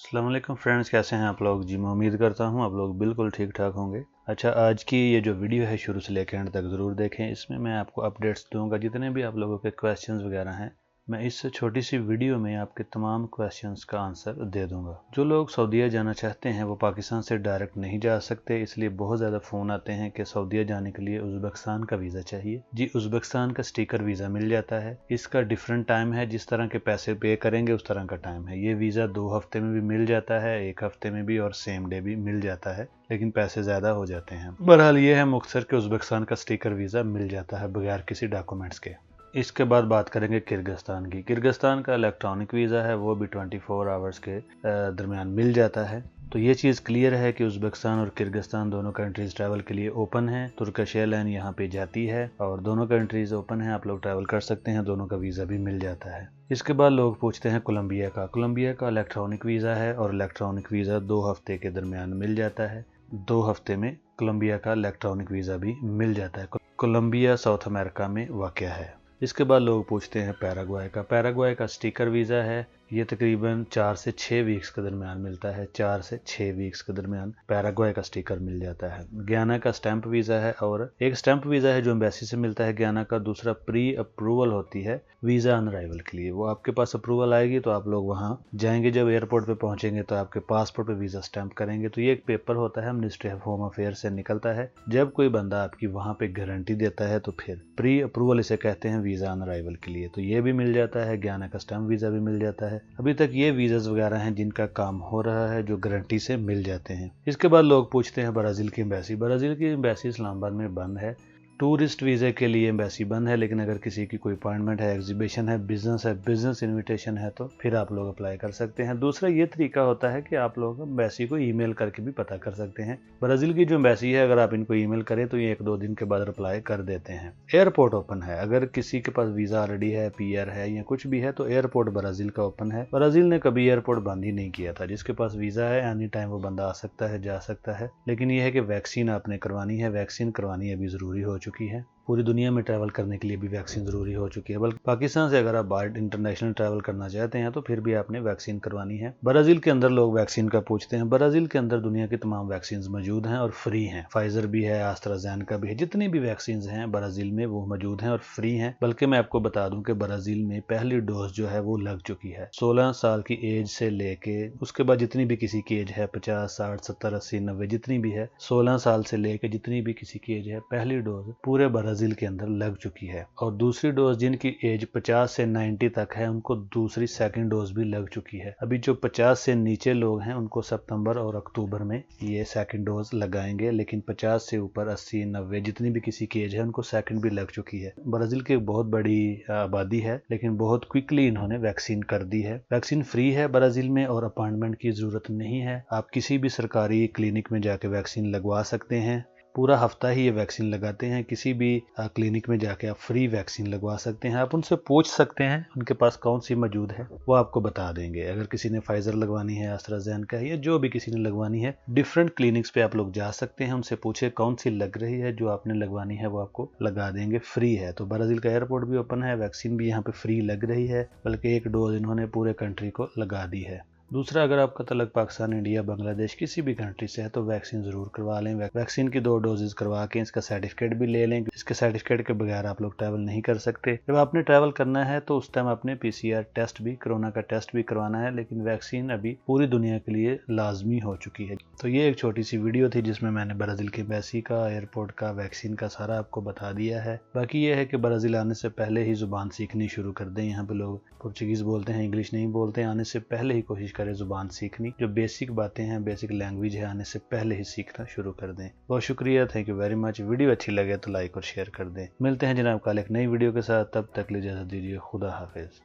अस्सलाम वालेकुम फ्रेंड्स, कैसे हैं आप लोग। जी मैं उम्मीद करता हूं आप लोग बिल्कुल ठीक ठाक होंगे। अच्छा, आज की ये जो वीडियो है शुरू से लेकर एंड तक ज़रूर देखें। इसमें मैं आपको अपडेट्स दूंगा, जितने भी आप लोगों के क्वेश्चंस वगैरह हैं मैं इस छोटी सी वीडियो में आपके तमाम क्वेश्चंस का आंसर दे दूंगा। जो लोग सऊदीया जाना चाहते हैं वो पाकिस्तान से डायरेक्ट नहीं जा सकते, इसलिए बहुत ज़्यादा फ़ोन आते हैं कि सऊदीया जाने के लिए उज़्बेकिस्तान का वीज़ा चाहिए। जी, उज़्बेकिस्तान का स्टिकर वीज़ा मिल जाता है। इसका डिफरेंट टाइम है, जिस तरह के पैसे पे करेंगे उस तरह का टाइम है। ये वीज़ा 2 हफ्ते में भी मिल जाता है, 1 हफ्ते में भी और सेम डे भी मिल जाता है, लेकिन पैसे ज़्यादा हो जाते हैं। बहरहाल ये है मुख्तसर के उज़्बेकिस्तान का स्टिकर वीज़ा मिल जाता है बगैर किसी डॉक्यूमेंट्स के। इसके बाद बात करेंगे किर्गिस्तान की। किर्गिस्तान का इलेक्ट्रॉनिक वीज़ा है, वो भी 24 आवर्स के दरमियान मिल जाता है। तो ये चीज़ क्लियर है कि उज़्बेकिस्तान और किर्गिस्तान दोनों कंट्रीज़ ट्रैवल के लिए ओपन हैं। तुर्किश एयरलाइन यहाँ पे जाती है और दोनों कंट्रीज़ ओपन हैं, आप लोग ट्रैवल कर सकते हैं, दोनों का वीज़ा भी मिल जाता है। इसके बाद लोग पूछते हैं कोलंबिया का। कोलंबिया का इलेक्ट्रॉनिक वीज़ा है और इलेक्ट्रॉनिक वीज़ा 2 हफ्ते के दरमियान मिल जाता है। 2 हफ्ते में कोलंबिया का इलेक्ट्रॉनिक वीज़ा भी मिल जाता है। कोलंबिया साउथ अमेरिका में वाक़या है। इसके बाद लोग पूछते हैं पैराग्वाय का। पैराग्वाय का स्टिकर वीज़ा है, ये तकरीबन 4 से 6 वीक्स के दरमियान मिलता है। 4 से 6 वीक्स के दरमियान पैराग्वाय का स्टिकर मिल जाता है। गयाना का स्टैंप वीज़ा है, और एक स्टैंप वीज़ा है जो एम्बेसी से मिलता है गयाना का। दूसरा प्री अप्रूवल होती है वीज़ा ऑन अराइवल के लिए। वो आपके पास अप्रूवल आएगी तो आप लोग वहाँ जाएंगे, जब एयरपोर्ट पे पहुंचेंगे तो आपके पासपोर्ट पे वीज़ा स्टैंप करेंगे। तो ये एक पेपर होता है, मिनिस्ट्री ऑफ होम अफेयर से निकलता है। जब कोई बंदा आपकी वहाँ पे गारंटी देता है तो फिर प्री अप्रूवल इसे कहते हैं वीज़ा ऑन अराइवल के लिए। तो ये भी मिल जाता है, गयाना का स्टैंप वीज़ा भी मिल जाता है। अभी तक ये वीज़ाज वगैरह हैं जिनका काम हो रहा है, जो गारंटी से मिल जाते हैं। इसके बाद लोग पूछते हैं ब्राज़ील की एम्बेसी। ब्राज़ील की एम्बेसी इस्लामाबाद में बंद है। टूरिस्ट वीज़े के लिए एम्बेसी बंद है, लेकिन अगर किसी की कोई अपॉइंटमेंट है, एग्जीबिशन है, बिजनेस इनविटेशन है तो फिर आप लोग अप्लाई कर सकते हैं। दूसरा ये तरीका होता है कि आप लोग एम्बेसी को ईमेल करके भी पता कर सकते हैं। ब्राज़ील की जो एम्बेसी है, अगर आप इनको ईमेल करें तो ये 1-2 दिन के बाद रिप्लाई कर देते हैं। एयरपोर्ट ओपन है, अगर किसी के पास वीज़ा ऑलरेडी है, PR है या कुछ भी है, तो एयरपोर्ट ब्राज़ील का ओपन है। ब्राज़ील ने कभी एयरपोर्ट बंद ही नहीं किया था। जिसके पास वीज़ा है एनी टाइम वो बंदा आ सकता है, जा सकता है। लेकिन यह है कि वैक्सीन आपने करवानी है। वैक्सीन करवानी अभी ज़रूरी हो चुकी है। पूरी दुनिया में ट्रैवल करने के लिए भी वैक्सीन ज़रूरी हो चुकी है। बल्कि पाकिस्तान से अगर आप बाहर इंटरनेशनल ट्रैवल करना चाहते हैं तो फिर भी आपने वैक्सीन करवानी है। ब्राज़ील के अंदर लोग वैक्सीन का पूछते हैं। ब्राज़ील के अंदर दुनिया की तमाम वैक्सीन मौजूद हैं और फ्री हैं। फाइजर भी है, एस्ट्राज़ेनेका भी है, जितनी भी वैक्सीन हैं ब्राज़ील में वो मौजूद हैं और फ्री हैं। बल्कि मैं आपको बता दूं कि ब्राज़ील में पहली डोज जो है वो लग चुकी है। 16 साल की एज से लेके उसके बाद जितनी भी किसी की एज है, 50, 60, 70, 80, 90 जितनी भी है, 16 साल से लेके जितनी भी किसी की एज है, पहली डोज पूरे ब्राज़ील के अंदर लग चुकी है। और दूसरी डोज जिनकी एज 50 से 90 तक है उनको दूसरी सेकंड डोज भी लग चुकी है। अभी जो 50 से नीचे लोग हैं उनको सितंबर और अक्टूबर में ये सेकंड डोज लगाएंगे, लेकिन 50 से ऊपर 80, 90 जितनी भी किसी की एज है उनको सेकंड भी लग चुकी है। ब्राज़ील की बहुत बड़ी आबादी है, लेकिन बहुत क्विकली इन्होंने वैक्सीन कर दी है। वैक्सीन फ्री है ब्राज़ील में और अपॉइंटमेंट की जरूरत नहीं है। आप किसी भी सरकारी क्लिनिक में जाके वैक्सीन लगवा सकते हैं। पूरा हफ्ता ही ये वैक्सीन लगाते हैं। किसी भी क्लिनिक में जाके आप फ्री वैक्सीन लगवा सकते हैं। आप उनसे पूछ सकते हैं उनके पास कौन सी मौजूद है, वो आपको बता देंगे। अगर किसी ने फाइजर लगवानी है, एस्ट्राज़ेनेका है, या जो भी किसी ने लगवानी है, डिफरेंट क्लिनिक्स पे आप लोग जा सकते हैं। उनसे पूछे कौन सी लग रही है, जो आपने लगवानी है वो आपको लगा देंगे, फ्री है। तो ब्राज़ील का एयरपोर्ट भी ओपन है, वैक्सीन भी यहाँ पे फ्री लग रही है, बल्कि 1 डोज इन्होंने पूरे कंट्री को लगा दी है। दूसरा, अगर आपका तलक पाकिस्तान, इंडिया, बांग्लादेश किसी भी कंट्री से है तो वैक्सीन ज़रूर करवा लें। वैक्सीन की 2 डोजेज करवा के इसका सर्टिफिकेट भी ले लें। इसके सर्टिफिकेट के बगैर आप लोग ट्रैवल नहीं कर सकते। जब आपने ट्रैवल करना है तो उस टाइम आपने PCR टेस्ट भी, कोरोना का टेस्ट भी करवाना है, लेकिन वैक्सीन अभी पूरी दुनिया के लिए लाजमी हो चुकी है। तो ये एक छोटी सी वीडियो थी जिसमें मैंने ब्राज़ील की एम्बेसी का, एयरपोर्ट का, वैक्सीन का सारा आपको बता दिया है। बाकी ये है कि ब्राज़ील आने से पहले ही ज़ुबान सीखनी शुरू कर दें। यहाँ पे लोग पुर्तगीज़ बोलते हैं, इंग्लिश नहीं बोलते। आने से पहले ही कोशिश करें ज़ुबान सीखनी। जो बेसिक बातें हैं, बेसिक लैंग्वेज है, आने से पहले ही सीखना शुरू कर दें। बहुत शुक्रिया, thank you very much. Video अच्छी लगे तो लाइक और शेयर कर दें। मिलते हैं जनाब कल एक नई वीडियो के साथ, तब तक के लिए इजाज़त दीजिए। खुदा हाफिज़।